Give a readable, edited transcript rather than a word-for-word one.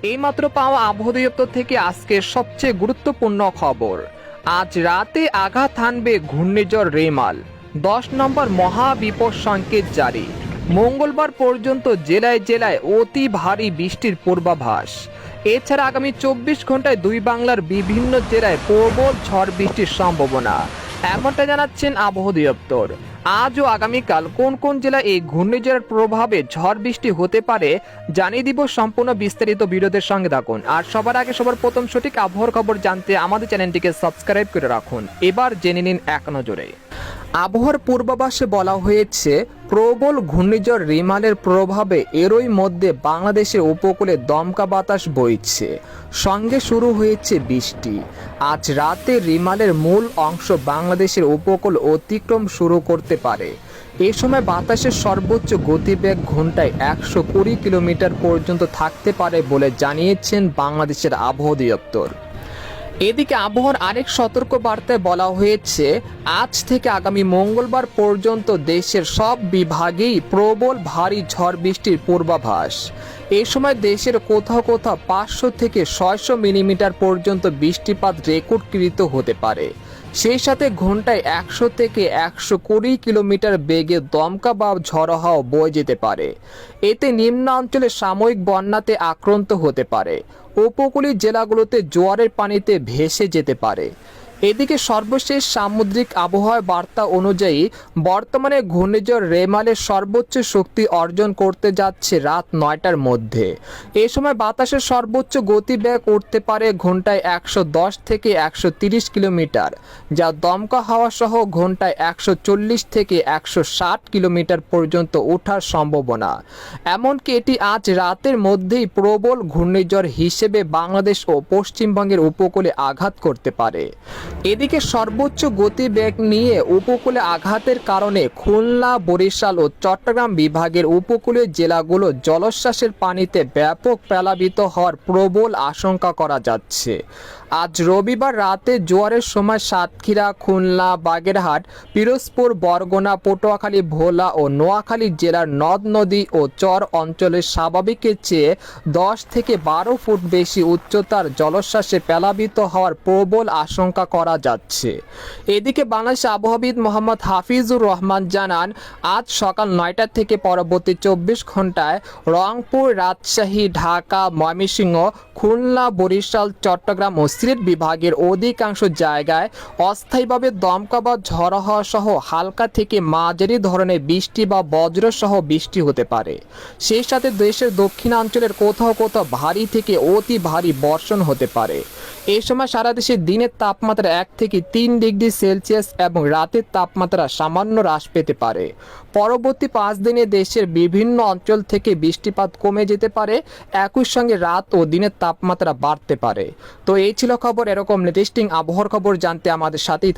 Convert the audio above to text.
এইমাত্র পাওয়া আবহাওয়া দপ্তর থেকে আজকের সবচেয়ে গুরুত্বপূর্ণ খবর। আজ রাতে আঘাত হানবে ঘূর্ণিঝড় রেমাল, 10 নম্বর মহাবিপদ সংকেত জারি। মঙ্গলবার পর্যন্ত জেলায় জেলায় অতি ভারী বৃষ্টির পূর্বাভাস। এছাড়া আগামী 24 ঘন্টায় দুই বাংলার বিভিন্ন জেলায় প্রবল ঝড় বৃষ্টির সম্ভাবনা, এমনটা জানাচ্ছেন আবহাওয়া দপ্তর। আজ ও আগামীকাল কোন কোন জেলায় এই ঘূর্ণিঝড়ের প্রভাবে ঝড় বৃষ্টি হতে পারে জানিয়ে দিব। সম্পূর্ণ বিস্তারিত ভিডিওদের সঙ্গে থাকুন। আর সবার আগে সবার প্রথম সঠিক আবহাওয়ার খবর জানতে আমাদের চ্যানেলটিকে সাবস্ক্রাইব করে রাখুন। এবার জেনে নিন এক নজরে। আবহাওয়ার পূর্বাভাসে বলা হয়েছে, প্রবল ঘূর্ণিঝড় রিমালের প্রভাবে এরই মধ্যে বাংলাদেশের উপকূলে দমকা বাতাস বইছে, সঙ্গে শুরু হয়েছে বৃষ্টি। আজ রাতে রিমালের মূল অংশ বাংলাদেশের উপকূল অতিক্রম শুরু করতে পারে। এ সময় বাতাসের সর্বোচ্চ গতিবেগ ঘন্টায় 120 কিলোমিটার পর্যন্ত থাকতে পারে বলে জানিয়েছেন বাংলাদেশের আবহাওয়া দপ্তর। এদিকে আবহাওয়ার আরেক সতর্ক বার্তায় বলা হয়েছে, আজ থেকে আগামী মঙ্গলবার পর্যন্ত দেশের সব বিভাগেই প্রবল ভারী ঝড় বৃষ্টির পূর্বাভাস। এই সময় দেশের কোথাও কোথাও 500 থেকে 600 মিলিমিটার পর্যন্ত বৃষ্টিপাত রেকর্ডকৃত হতে পারে। সেই সাথে ঘন্টায় 100 থেকে 120 কিলোমিটার বেগে দমকা বা ঝড়ো হাওয়া বয়ে যেতে পারে। এতে নিম্নাঞ্চলে সাময়িক বন্যাতে আক্রান্ত হতে পারে। উপকূলীয় জেলাগুলোতে জোয়ারের পানিতে ভেসে যেতে পারে। এদিকে সর্বশেষ সামুদ্রিক আবহাওয়া বার্তা অনুযায়ী বর্তমানে ঘূর্ণিঝড় রেমালের সর্বোচ্চ শক্তি অর্জন করতে যাচ্ছে রাত 9টার মধ্যে। এ সময় বাতাসের সর্বোচ্চ গতিবেগ উঠতে পারে ঘন্টায় 110 থেকে 130 কিলোমিটার, যা দমকা হাওয়া সহ ঘন্টায় 140 থেকে 160 কিলোমিটার পর্যন্ত ওঠার সম্ভাবনা। এমনকি এটি আজ রাতের মধ্যেই প্রবল ঘূর্ণিঝড় হিসেবে বাংলাদেশ ও পশ্চিমবঙ্গের উপকূলে আঘাত করতে পারে। এদিকে সর্বোচ্চ গতিবেগ নিয়ে উপকূলে আঘাতের কারণে খুলনা, বরিশাল ও চট্টগ্রাম বিভাগের উপকূলীয় জেলাগুলো জলোচ্ছ্বাসের পানিতে ব্যাপক প্লাবিত হওয়ার প্রবল আশঙ্কা করা যাচ্ছে। আজ রবিবার রাতে জোয়ারের সময় সাতক্ষীরা, খুলনা, বাগেরহাট, পিরোজপুর, বরগুনা, পটুয়াখালী, ভোলা ও নোয়াখালী জেলার নদ নদী ও চর অঞ্চলে স্বাভাবিকের চেয়ে 10 থেকে 12 ফুট বেশি উচ্চতার জলোচ্ছ্বাসে প্লাবিত হওয়ার প্রবল আশঙ্কা করা যাচ্ছে। এদিকে বাংলাদেশ আবহাওয়াবিদ মোহাম্মদ হাফিজুর রহমান জানান, আজ সকাল 9টা থেকে পরবর্তী 24 ঘন্টায় রংপুর, রাজশাহী, ঢাকা, ময়মনসিংহ, খুলনা, বরিশাল, চট্টগ্রাম ও সিলেট বিভাগের অধিকাংশ জায়গায় অস্থায়ীভাবে দমকা বা ঝড়ো হাওয়া সহ হালকা থেকে মাঝারি ধরনের বৃষ্টি বা বজ্র সহ বৃষ্টি হতে পারে। সেই সাথে দেশের দক্ষিণাঞ্চলের কোথাও কোথাও ভারী থেকে অতি ভারী বর্ষণ হতে পারে। এই সময় সারা দেশে দিনের তাপমাত্রা 1 থেকে 3 ডিগ্রি সেলসিয়াস এবং রাতের তাপমাত্রা সামান্য হ্রাস পেতে পারে। পরবর্তী 5 দিনে দেশের বিভিন্ন অঞ্চল থেকে বৃষ্টিপাত কমে যেতে পারে। একই সঙ্গে রাত ও দিনের তাপমাত্রা বাড়তে পারে। তো এই ছিল খবর। এরকম লেটেস্টিং আবহাওয়ার খবর জানতে আমাদের সাথেই